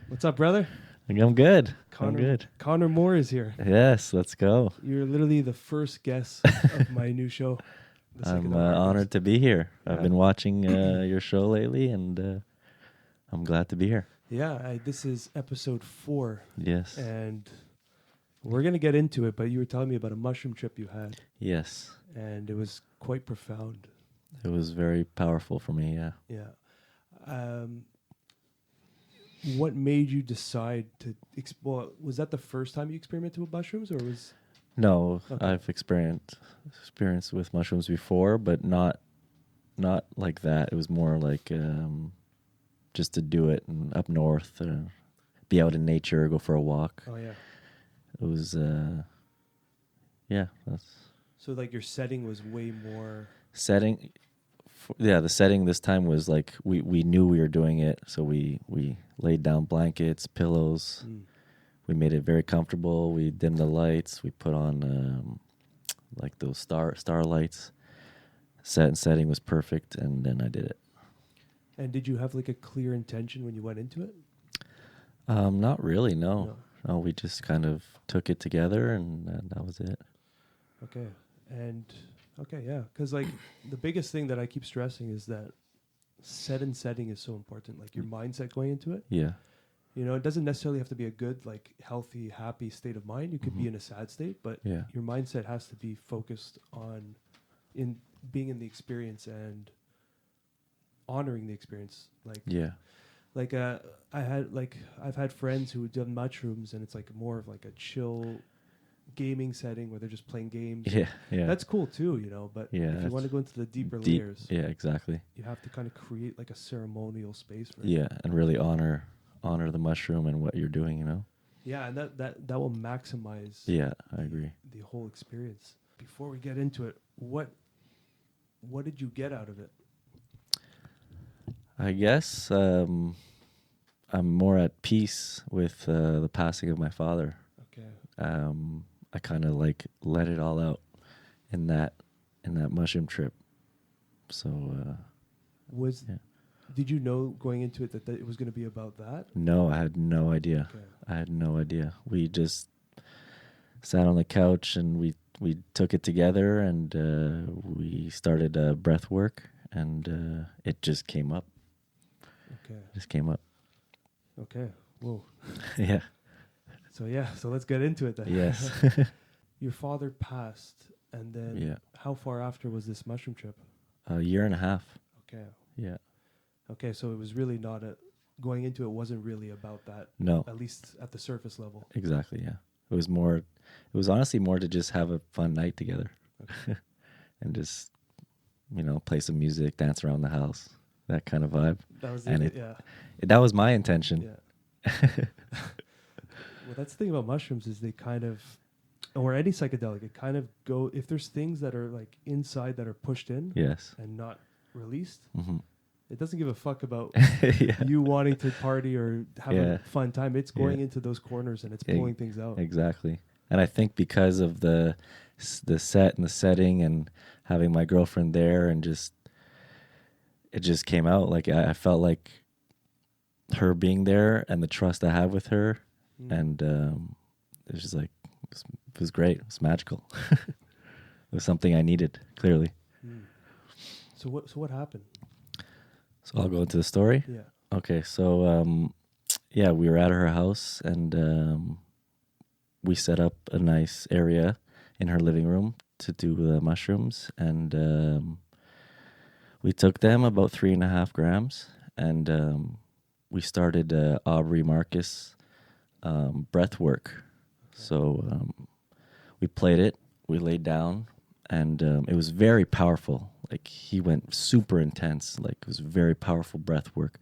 What's up, brother? I'm good. I'm Connor, good. Connor Moore is here. Yes, let's go. You're literally the first guest of my new show. The I'm Psychedelic Artist. honored to be here. Yeah. I've been watching your show lately, and I'm glad to be here. Yeah, this is episode 4, Yes. and we're going to get into it, but you were telling me about a mushroom trip you had, Yes. and it was quite profound. It was very powerful for me, yeah. Yeah. What made you decide to explore? Was that the first time you experimented with mushrooms, or was... No, Okay. I've experienced with mushrooms before, but not like that. It was more like just to do it and up north, be out in nature, go for a walk. Oh, yeah. It was, that's... So, like, your setting was way more... Setting, the setting this time was like we knew we were doing it, so we laid down blankets, pillows. We made it very comfortable. We dimmed the lights. We put on like those star lights. Setting was perfect, and then I did it. And did you have like a clear intention when you went into it? Not really, no. We just kind of took it together, and that was it. Okay. And okay, yeah, because like the biggest thing that I keep stressing is that setting is so important. Like your mindset going into it. Yeah. You know, it doesn't necessarily have to be a good, like healthy, happy state of mind. You could be in a sad state, but Yeah. your mindset has to be focused on in being in the experience and honoring the experience. Like Yeah. like I've had friends who have done mushrooms, and it's like more of like a chill gaming setting where they're just playing games. Yeah. Yeah. That's cool too, you know, but Yeah, if you want to go into the deeper deep. layers, Yeah, exactly. you have to kind of create like a ceremonial space for it. Yeah, and really honor the mushroom and what you're doing, you know? Yeah, and that will maximize Yeah, I agree. the whole experience. Before we get into it, what did you get out of it? I guess I'm more at peace with the passing of my father. Okay. I kind of like let it all out in that mushroom trip. So did you know going into it that it was going to be about that? no, I had no idea. Okay. I had no idea. We just sat on the couch and we took it together, and we started Breathwork, and it just came up. Okay. Just came up. Okay. Whoa. Yeah. So let's get into it then. Yes. Your father passed, and then Yeah. how far after was this mushroom trip? A year and a half. Okay. Yeah. Okay, so it was really not going into it wasn't really about that. No. At least at the surface level. Exactly, yeah. It was honestly more to just have a fun night together. Okay. And just, play some music, dance around the house, that kind of vibe. That was And it. Yeah. That was my intention. Yeah. Well, that's the thing about mushrooms is they kind of, or any psychedelic, it kind of if there's things that are like inside that are pushed in Yes. and not released, Mm-hmm. it doesn't give a fuck about Yeah. you wanting to party or have a fun time. It's going Yeah. into those corners and it's pulling things out. Exactly. And I think because of the set and the setting and having my girlfriend there, and it just came out. Like I felt like her being there and the trust I have with her, and it was just like it was great. It was magical. It was something I needed, clearly. So what happened? So I'll go into the story. Yeah. Okay, so we were at her house, and we set up a nice area in her living room to do the mushrooms, and we took them about 3.5 grams, and we started Aubrey Marcus Breathwork. Okay. So we played it, we laid down, and it was very powerful. Like he went super intense, like it was very powerful breath work.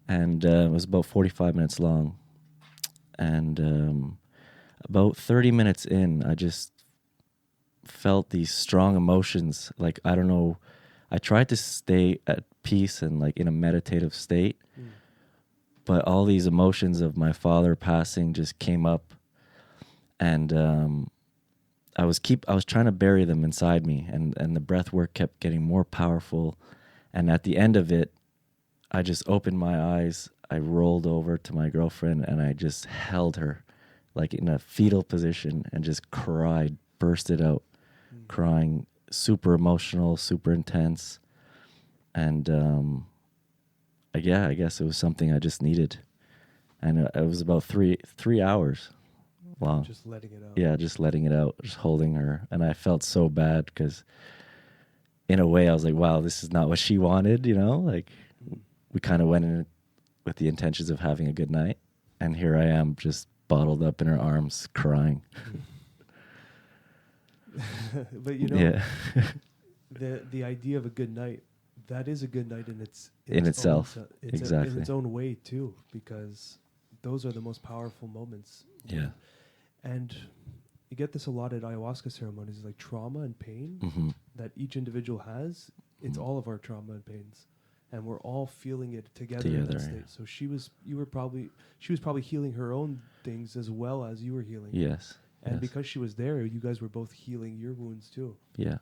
And it was about 45 minutes long. And about 30 minutes in, I just felt these strong emotions. Like, I don't know, I tried to stay at peace and like in a meditative state, but all these emotions of my father passing just came up, and I was trying to bury them inside me, and the breath work kept getting more powerful. And at the end of it, I just opened my eyes. I rolled over to my girlfriend and I just held her like in a fetal position and just cried, bursted out, crying, super emotional, super intense. And I guess it was something I just needed. And it was about three hours long. Just letting it out. Yeah, just letting it out, just holding her. And I felt so bad because in a way I was like, wow, this is not what she wanted, you know? Like we kind of went in with the intentions of having a good night. And here I am just bottled up in her arms crying. But you know, yeah. the idea of a good night, that is a good night in itself. In its own way too, because those are the most powerful moments. Yeah. And you get this a lot at ayahuasca ceremonies, like trauma and pain that each individual has. It's all of our trauma and pains, and we're all feeling it together in that state. So she was probably healing her own things as well as you were healing. Yes. And because she was there, you guys were both healing your wounds too. Yeah.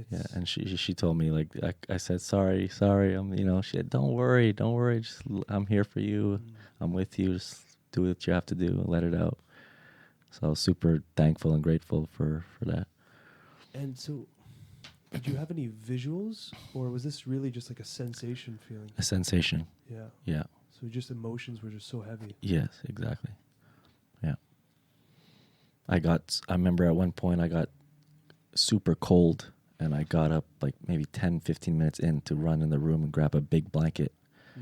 Yeah, and she told me, like, I said, sorry. She said, don't worry, just I'm here for you. I'm with you. Just do what you have to do and let it out. So I was super thankful and grateful for that. And so, did you have any visuals, or was this really just like a sensation feeling? A sensation. Yeah. Yeah. So just emotions were just so heavy. Yes, exactly. Yeah. I remember at one point I got super cold. And I got up like maybe 10, 15 minutes in to run in the room and grab a big blanket.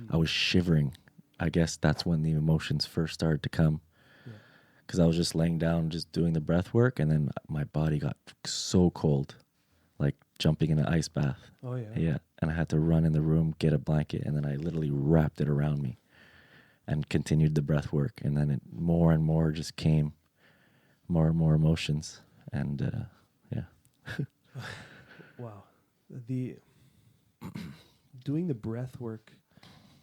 I was shivering. I guess that's when the emotions first started to come. Because I was just laying down, just doing the breath work. And then my body got so cold, like jumping in an ice bath. Oh, yeah. Yeah. And I had to run in the room, get a blanket. And then I literally wrapped it around me and continued the breath work. And then more and more just came, more and more emotions. And yeah. Wow. Doing the breath work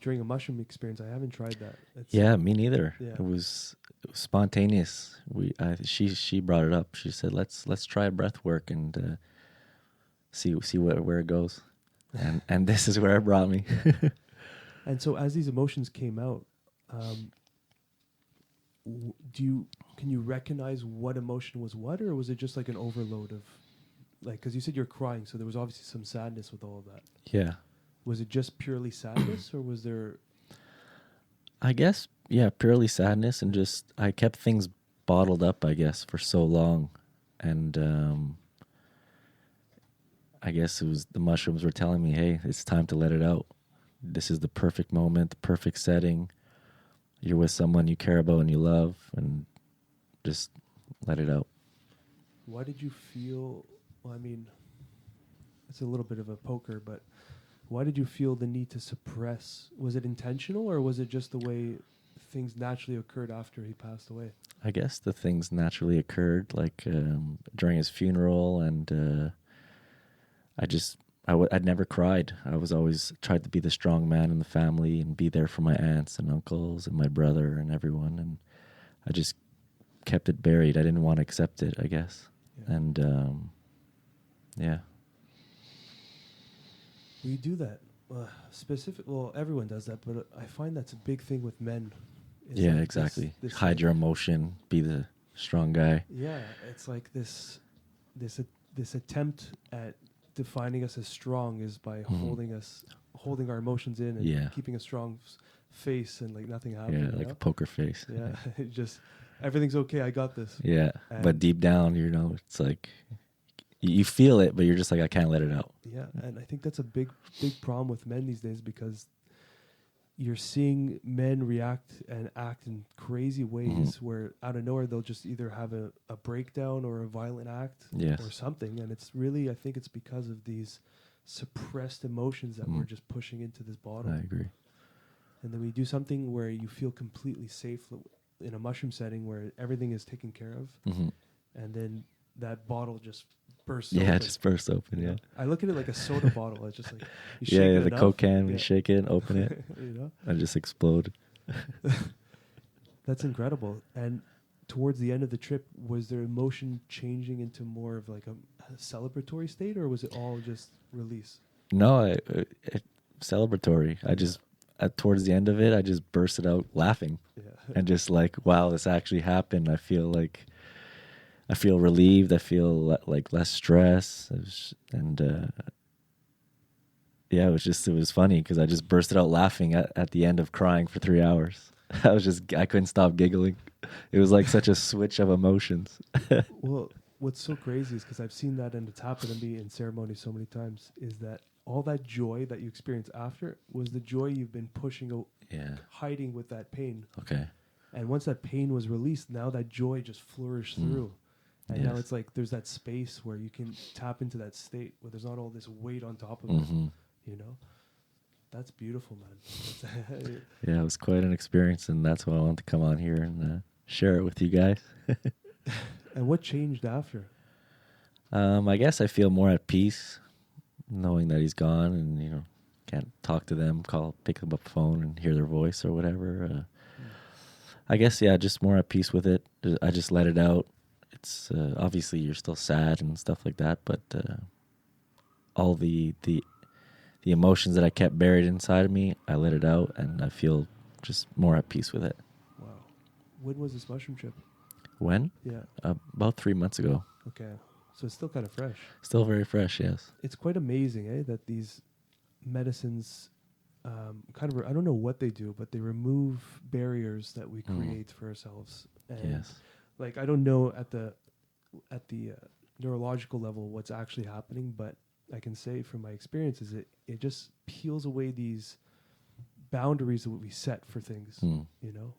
during a mushroom experience, I haven't tried that. Yeah, me neither. Yeah. It was spontaneous. She brought it up. She said, "Let's try breath work and see where it goes." And this is where it brought me. And so as these emotions came out, can you recognize what emotion was what, or was it just like an overload of, like, because you said you're crying, so there was obviously some sadness with all of that. Yeah. Was it just purely sadness, or was there? I guess, yeah, purely sadness, and just I kept things bottled up, I guess, for so long, and I guess it was the mushrooms were telling me, hey, it's time to let it out. This is the perfect moment, the perfect setting. You're with someone you care about and you love, and just let it out. Why did you feel? Well, I mean, it's a little bit of a poker, but why did you feel the need to suppress? Was it intentional, or was it just the way things naturally occurred after he passed away? I guess the things naturally occurred, like during his funeral, and I'd never cried. I was always tried to be the strong man in the family and be there for my aunts and uncles and my brother and everyone, and I just kept it buried. I didn't want to accept it, I guess. Yeah. And yeah. We do that. Well, everyone does that, but I find that's a big thing with men. It's yeah, like exactly. This hide your emotion, be the strong guy. Yeah, it's like this attempt at defining us as strong is by holding our emotions in and keeping a strong face and like nothing happening. Yeah, like a poker face. Yeah, it just everything's okay. I got this. Yeah, but deep down, it's like you feel it, but you're just like, I can't let it out. Yeah, and I think that's a big problem with men these days, because you're seeing men react and act in crazy ways where out of nowhere they'll just either have a breakdown or a violent act or something. And it's really, I think it's because of these suppressed emotions that we're just pushing into this bottle. I agree. And then we do something where you feel completely safe in a mushroom setting where everything is taken care of. And then that bottle just bursts open. Yeah, it just bursts open, yeah. I look at it like a soda bottle. It's just like, you shake it the enough, Coke can, you shake it, open it, and just explode. That's incredible. And towards the end of the trip, was there emotion changing into more of like a celebratory state, or was it all just release? No, celebratory. towards the end of it, I just bursted out laughing and just like, wow, this actually happened. I feel relieved. I feel like less stress. Yeah, it was funny because I just bursted out laughing at the end of crying for 3 hours. I couldn't stop giggling. It was like such a switch of emotions. Well, what's so crazy is because I've seen that and it's happened to me in ceremony so many times, is that all that joy that you experience after was the joy you've been hiding with that pain. Okay. And once that pain was released, now that joy just flourished through. And now it's like there's that space where you can tap into that state where there's not all this weight on top of it. You know? That's beautiful, man. Yeah, it was quite an experience, and that's why I wanted to come on here and share it with you guys. And what changed after? I guess I feel more at peace knowing that he's gone and, can't talk to them, pick up a phone and hear their voice or whatever. I guess, yeah, just more at peace with it. I just let it out. It's obviously you're still sad and stuff like that, but all the emotions that I kept buried inside of me, I let it out, and I feel just more at peace with it. Wow. When was this mushroom trip? When? Yeah. About 3 months ago. Okay. So it's still kind of fresh. Still very fresh, yes. It's quite amazing, that these medicines I don't know what they do, but they remove barriers that we create for ourselves. And yes. Like, I don't know at the neurological level what's actually happening, but I can say from my experience is it just peels away these boundaries that we set for things,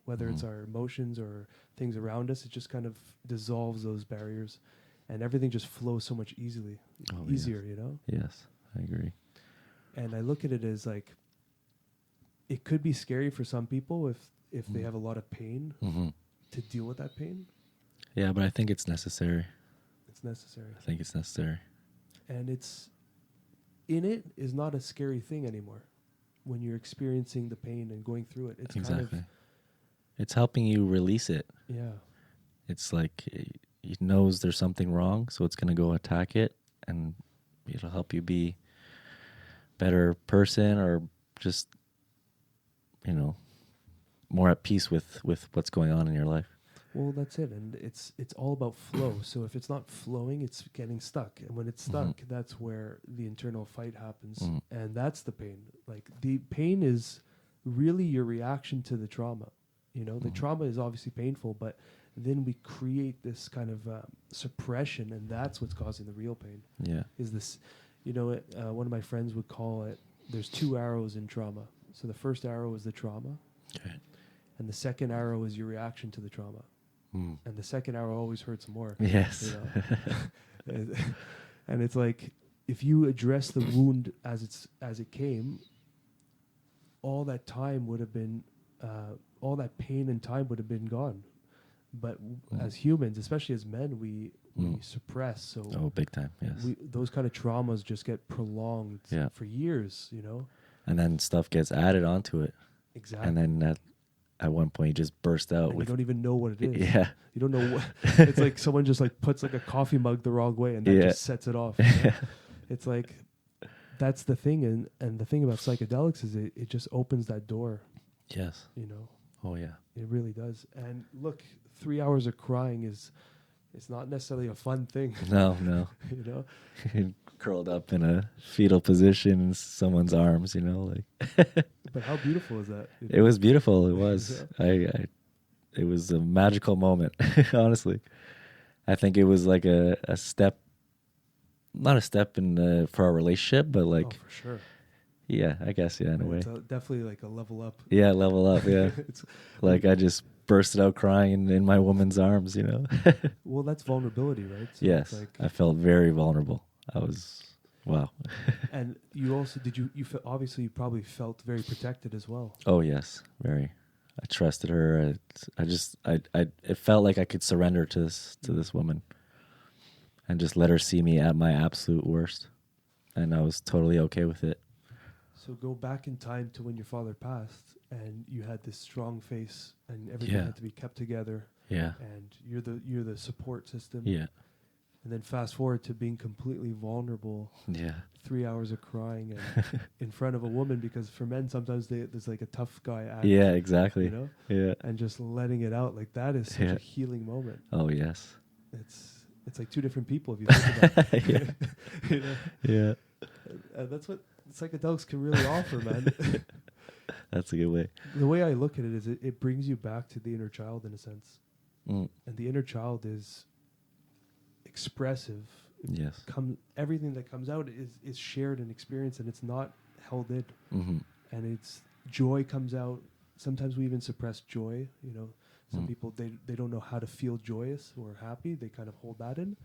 whether it's our emotions or things around us. It just kind of dissolves those barriers, and everything just flows so much easier, Yes, I agree. And I look at it as like, it could be scary for some people if they have a lot of pain to deal with that pain. Yeah, but I think it's necessary. It's necessary. I think it's necessary. And it is not a scary thing anymore when you're experiencing the pain and going through it. It's exactly. It's helping you release it. Yeah. It's like it knows there's something wrong, so it's going to go attack it, and it'll help you be a better person, or just, more at peace with what's going on in your life. Well, that's it. And it's all about flow. So if it's not flowing, it's getting stuck. And when it's stuck, that's where the internal fight happens. And that's the pain. Like, the pain is really your reaction to the trauma. The trauma is obviously painful, but then we create this kind of suppression, and that's what's causing the real pain. Yeah. Is this, one of my friends would call it, there's 2 arrows in trauma. So the first arrow is the trauma. Okay. And the second arrow is your reaction to the trauma. And the second arrow always hurts more. Yes. And it's like, if you address the wound as it came, all that time would have been, all that pain and time would have been gone. But as humans, especially as men, we suppress. So big time. Yes. Those kind of traumas just get prolonged for years. And then stuff gets added onto it. Exactly. And then at one point you just burst out and you don't even know what it is. Yeah. You don't know what it's like. Someone just like puts like a coffee mug the wrong way, and that just sets it off. It's like, that's the thing. And the thing about psychedelics is it just opens that door. Yes. Oh yeah. It really does. And look, 3 hours of crying it's not necessarily a fun thing. No. Curled up in a fetal position in someone's arms, But how beautiful is that? It was beautiful. It was. It was a magical moment, honestly. I think it was like a step, not a step in for our relationship, but like, for sure. Yeah, I guess, in a way. Definitely like a level up. Yeah, level up, yeah. It's like I just bursted out crying in my woman's arms, Well, that's vulnerability, right? So yes, I felt very vulnerable. I was, wow. And you also, obviously you probably felt very protected as well. Oh, yes, very. I trusted her. It felt like I could surrender to this woman and just let her see me at my absolute worst. And I was totally okay with it. So go back in time to when your father passed, and you had this strong face, and everything had to be kept together. Yeah. And you're the support system. Yeah. And then fast forward to being completely vulnerable, Yeah. 3 hours of crying and in front of a woman, because for men sometimes there's like a tough guy act. Yeah, exactly. You know? Yeah. And just letting it out, like that is such a healing moment. Oh, yes. It's like two different people if you think about it. Yeah. You know? Yeah. And that's what psychedelics can really offer, man. That's a good way. The way I look at it is it brings you back to the inner child in a sense. Mm. And the inner child is expressive. Yes. Everything that comes out is shared and experienced, and it's not held in. Mm-hmm. And it's joy comes out. Sometimes we even suppress joy. You know, some people they don't know how to feel joyous or happy. They kind of hold that in.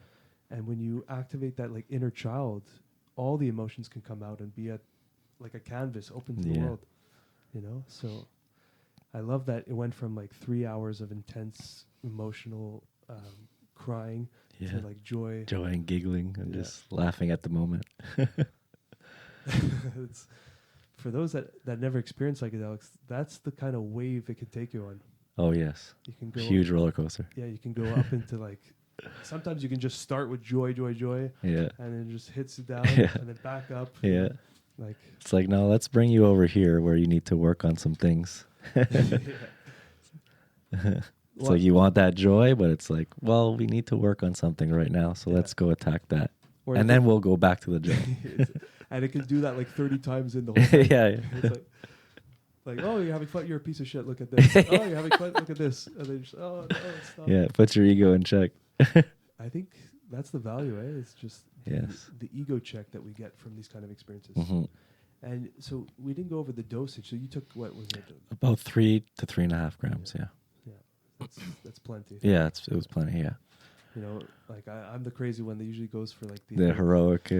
And when you activate that like inner child, all the emotions can come out and be at like a canvas open to the world. You know, so I love that it went from like 3 hours of intense emotional crying to like joy and giggling and just laughing at the moment. It's, for those that never experience psychedelics, that's the kind of wave it can take you on. Oh yes, you can go huge roller coaster. Yeah, you can go up into like, sometimes you can just start with joy, Yeah, and then just hits it down and then back up. Yeah, like it's like, no, let's bring you over here where you need to work on some things. It's like you want that joy, but it's like, well, we need to work on something right now, so let's go attack that, and then we'll go back to the joy. And it can do that like 30 times in the whole thing. Yeah. It's like, oh, you're having fun. You're a piece of shit. Look at this. Oh, you're having fun. Look at this. And then just, oh, no, stop. Yeah, put your ego in check. I think that's the value, eh? It's just the ego check that we get from these kind of experiences. Mm-hmm. And so we didn't go over the dosage. So you took, what was it? About 3 to 3.5 grams. Yeah. That's plenty. Yeah, it was plenty. Yeah. You know, like I'm the crazy one that usually goes for like the heroic.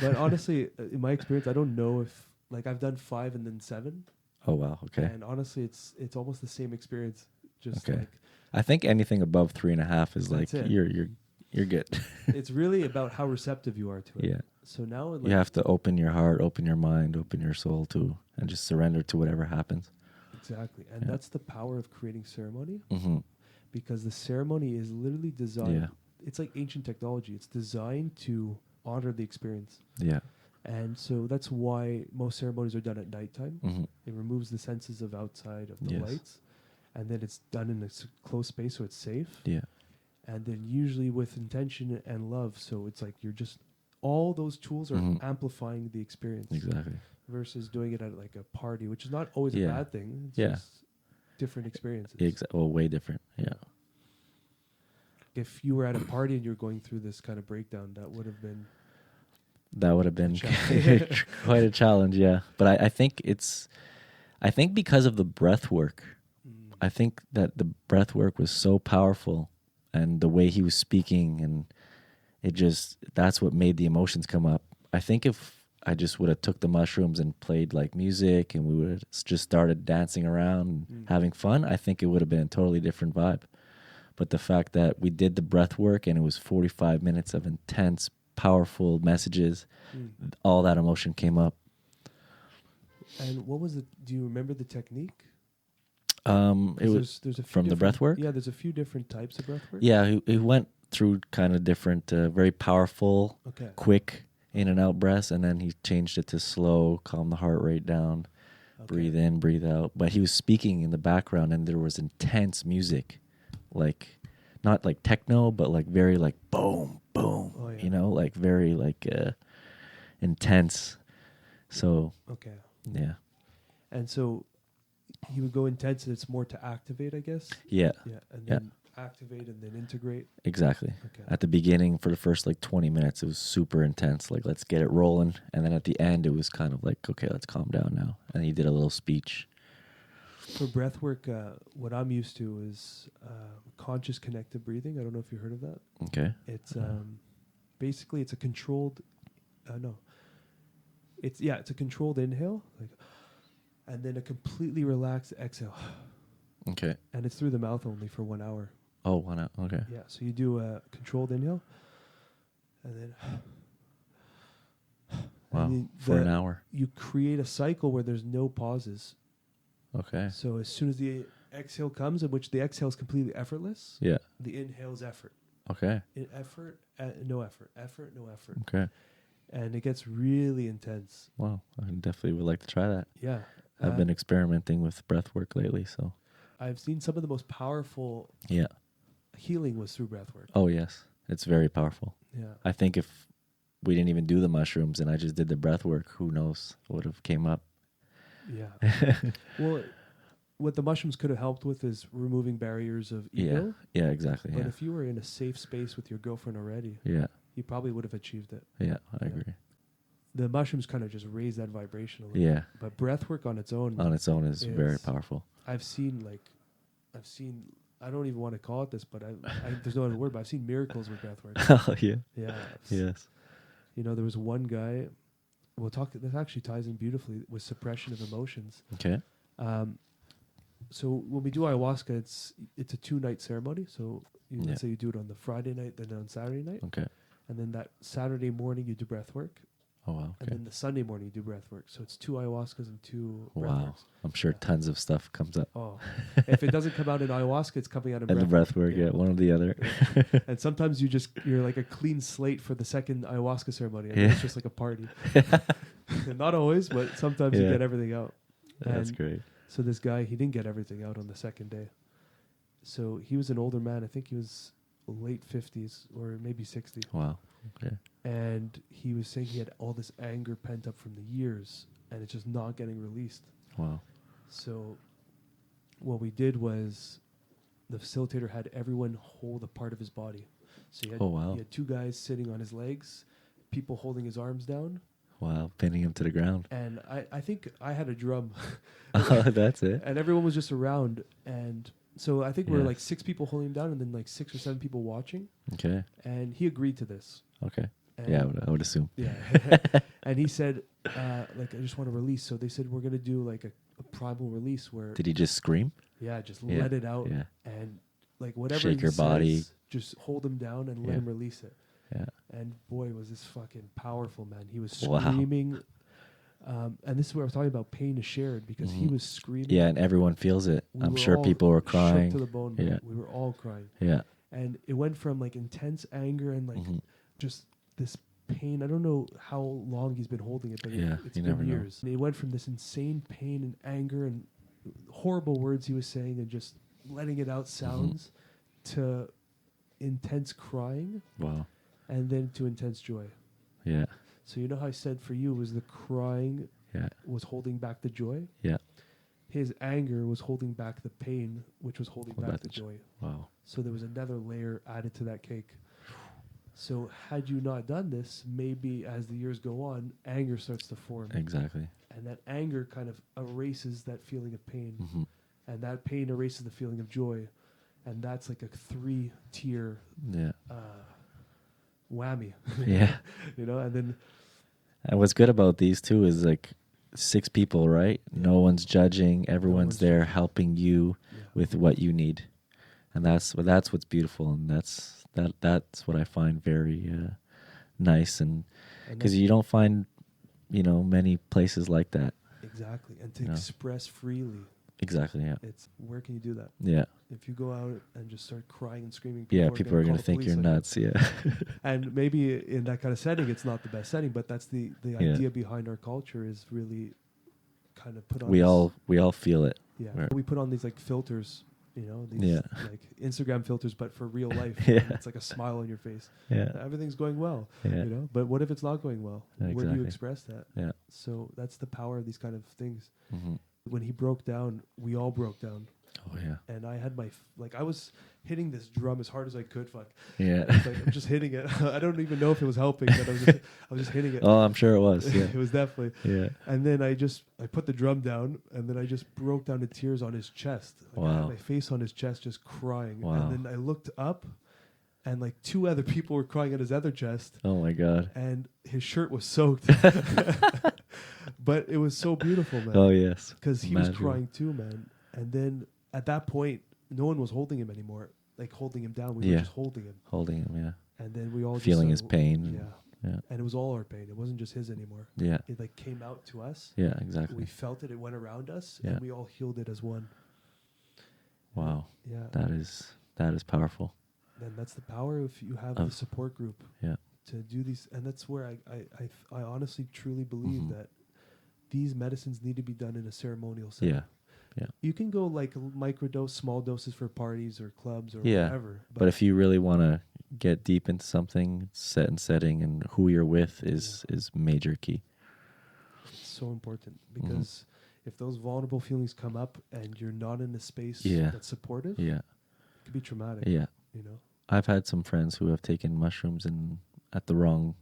But honestly, in my experience, I don't know if like I've done 5 and then 7. Oh wow, okay. And honestly, it's almost the same experience. Just okay. Like, I think anything above 3.5 is like you're good. It's really about how receptive you are to it. Yeah. So now like, you have to open your heart, open your mind, open your soul to, and just surrender to whatever happens. Exactly, and that's the power of creating ceremony. Mm-hmm. Because the ceremony is literally designed. Yeah. It's like ancient technology. It's designed to honor the experience. Yeah. And so that's why most ceremonies are done at nighttime. Mm-hmm. It removes the senses of outside of the lights. And then it's done in a closed space so it's safe. Yeah. And then usually with intention and love. So it's like you're just, all those tools are amplifying the experience. Exactly. Versus doing it at like a party, which is not always a bad thing. It's just different experiences. Well, way different. Yeah. If you were at a party and you're going through this kind of breakdown, that would have been quite a challenge. Yeah, but I think because of the breath work, I think that the breath work was so powerful, and the way he was speaking, and that's what made the emotions come up. I think if I just would have took the mushrooms and played like music and we would have just started dancing around and having fun, I think it would have been a totally different vibe. But the fact that we did the breath work and it was 45 minutes of intense, powerful messages, all that emotion came up. And what was it? Do you remember the technique? It was there's a few from the breath work? Yeah, there's a few different types of breath work. Yeah, he went through kind of different, very powerful, quick, in and out breaths, and then he changed it to slow, calm the heart rate down, breathe in, breathe out. But he was speaking in the background, and there was intense music, like not like techno, but like very like boom, boom, you know, like very like intense. So yeah. And so he would go intense, and it's more to activate, I guess. Yeah. Yeah, and then activate and then integrate. Exactly. At the beginning, for the first like 20 minutes, it was super intense. Like, let's get it rolling. And then at the end, it was kind of like, okay, let's calm down now. And he did a little speech. For breath work, what I'm used to is conscious connected breathing. I don't know if you heard of that. Okay. It's basically it's a controlled. It's a controlled inhale, like, and then a completely relaxed exhale. Okay. And it's through the mouth only for 1 hour. Oh, 1 hour. Okay. Yeah. So you do a controlled inhale, and then for an hour. You create a cycle where there's no pauses. Okay. So as soon as the exhale comes, in which the exhale is completely effortless, the inhale is effort. Okay. No effort, no effort. Okay. And it gets really intense. Wow. I definitely would like to try that. Yeah. I've been experimenting with breath work lately, so. I've seen some of the most powerful Yeah. healing was through breath work. Oh, yes. It's very powerful. Yeah. I think if we didn't even do the mushrooms and I just did the breath work, who knows what would have came up. Yeah. Well, what the mushrooms could have helped with is removing barriers of ego. Yeah, exactly. But if you were in a safe space with your girlfriend already, you probably would have achieved it. Yeah, I agree. The mushrooms kind of just raise that vibration a little bit. But breath work on its own is very powerful. I don't even want to call it this, but there's no other word, but I've seen miracles with breath work. Oh, yeah. Yeah. Yes. There was one guy, this actually ties in beautifully with suppression of emotions. Okay. So when we do ayahuasca, it's a 2-night ceremony. So let's say you do it on the Friday night, then on Saturday night. Okay. And then that Saturday morning you do breath work. Oh, wow. Okay. And then the Sunday morning you do breath work. So it's 2 ayahuascas and 2 breath Wow. works. I'm sure tons of stuff comes up. Oh. If it doesn't come out in ayahuasca, it's coming out in And the breath work, one or the other. Yeah. And sometimes you're like a clean slate for the second ayahuasca ceremony. And it's just like a party. Not always, but sometimes you get everything out. That's great. So this guy, he didn't get everything out on the second day. So he was an older man. I think he was late 50s or maybe 60. Wow. Okay. And he was saying he had all this anger pent up from the years, and it's just not getting released. Wow. So what we did was the facilitator had everyone hold a part of his body. So he had 2 guys sitting on his legs, people holding his arms down. Wow, pinning him to the ground. And I think I had a drum. Oh, that's it. And everyone was just around. And so I think we were like 6 people holding him down and then like 6 or 7 people watching. Okay. And he agreed to this. Okay. And I would assume. Yeah. And he said, I just want to release. So they said, we're going to do like a primal release where... Did he just scream? Yeah, just let it out. Yeah. And like whatever Shake your says, body. Just hold him down and let him release it. Yeah. And boy, was this fucking powerful, man. He was screaming. And this is where I was talking about pain is shared because he was screaming. Yeah, and everyone feels it. I'm sure people were crying. Shook to the bone, man. We were all crying. Yeah. And it went from like intense anger and like just this pain. I don't know how long he's been holding it, but it's been years. And it went from this insane pain and anger and horrible words he was saying and just letting it out sounds to intense crying. Wow. And then to intense joy. Yeah. So you know how I said for you was the crying was holding back the joy? Yeah. His anger was holding back the pain, which was holding back the joy. Wow. So there was another layer added to that cake. So had you not done this, maybe as the years go on, anger starts to form. Exactly. And that anger kind of erases that feeling of pain. And that pain erases the feeling of joy. And that's like a 3-tier whammy. Yeah. And what's good about these too is like 6 people, right? No one's judging. Everyone's there helping you with what you need. And that's what's beautiful. And that's what I find very nice. And because you don't find, many places like that. Exactly. And to express freely. Exactly, yeah. It's where can you do that? Yeah. If you go out and just start crying and screaming, people are going to think you're nuts, And maybe in that kind of setting, it's not the best setting, but that's the idea behind our culture is really kind of put on. We all feel it. Yeah. We put on these like filters, these like Instagram filters, but for real life. It's like a smile on your face. Yeah. Everything's going well. Yeah. But what if it's not going well? Exactly. Where do you express that? Yeah. So that's the power of these kind of things. When he broke down, we all broke down. Oh yeah. And I had I was hitting this drum as hard as I could. Yeah. I'm just hitting it. I don't even know if it was helping, but I was just hitting it. Oh, I'm sure it was. Yeah. It was definitely. Yeah. And then I put the drum down, and then I just broke down to tears on his chest. I had my face on his chest, just crying. Wow. And then I looked up, and like 2 other people were crying at his other chest. Oh my God. And his shirt was soaked. But it was so beautiful, man. Oh yes. Because he was crying too, man. And then at that point, no one was holding him anymore, like holding him down. We were just holding him. Holding him, yeah. And then we all feeling his pain. Yeah. And it was all our pain. It wasn't just his anymore. Yeah. It like came out to us. Yeah, exactly. We felt it. It went around us, and we all healed it as one. Wow. Yeah. That is powerful. And that's the power if you have Of- the support group Yeah. to do these. And that's where I honestly truly believe Mhm. that these medicines need to be done in a ceremonial setting. Yeah. Yeah. You can go like microdose, small doses for parties or clubs or Yeah. whatever. But if you really want to get deep into something, set and setting and who you're with is major key. it's so important because if those vulnerable feelings come up and you're not in a space Yeah. that's supportive, Yeah. it could be traumatic. Yeah. You know. I've had some friends who have taken mushrooms and at the wrong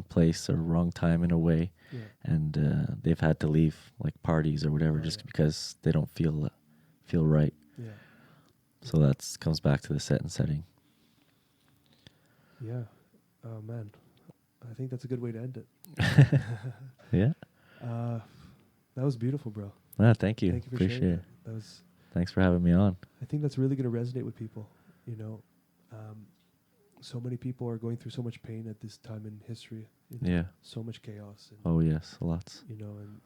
place or wrong time in a way, Yeah. and they've had to leave like parties or whatever just because they don't feel right. Yeah. So that comes back to the set and setting. Yeah. Oh man, I think that's a good way to end it. Yeah. That was beautiful, bro. Thank you. Thank you for Appreciate sharing it. that. That was. Thanks for having me on. I think that's really going to resonate with people. You know, so many people are going through so much pain at this time in history. You know, Yeah. so much chaos. And, Oh yes, lots. you know, and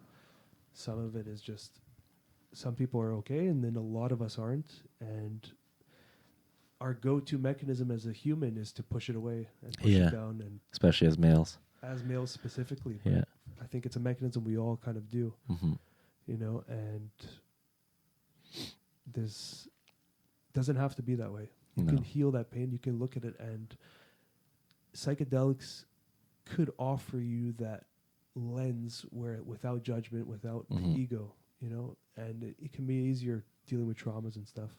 some of it is just some people are okay, and then a lot of us aren't. And our go-to mechanism as a human is to push it away and push it down, and Especially as males. as males specifically. But Yeah. I think it's a mechanism we all kind of do. Mm-hmm. You know, and this doesn't have to be that way. You No. can heal that pain. You can look at it, and psychedelics could offer you that lens where, without judgment, without the ego, you know, and it can be easier dealing with traumas and stuff.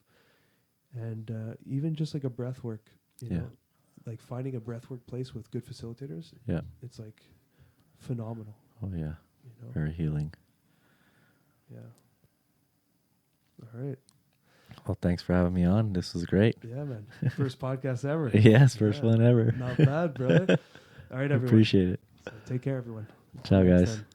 And even just like a breath work, you know, like finding a breath work place with good facilitators. Yeah. It's like phenomenal. Oh yeah. You know? Very healing. Yeah. All right. Well, thanks for having me on. This was great. Yeah, man. First podcast ever. Yes, first one ever. Not bad, brother. All right, everyone. Appreciate it. So take care, everyone. Ciao, Next guys. time.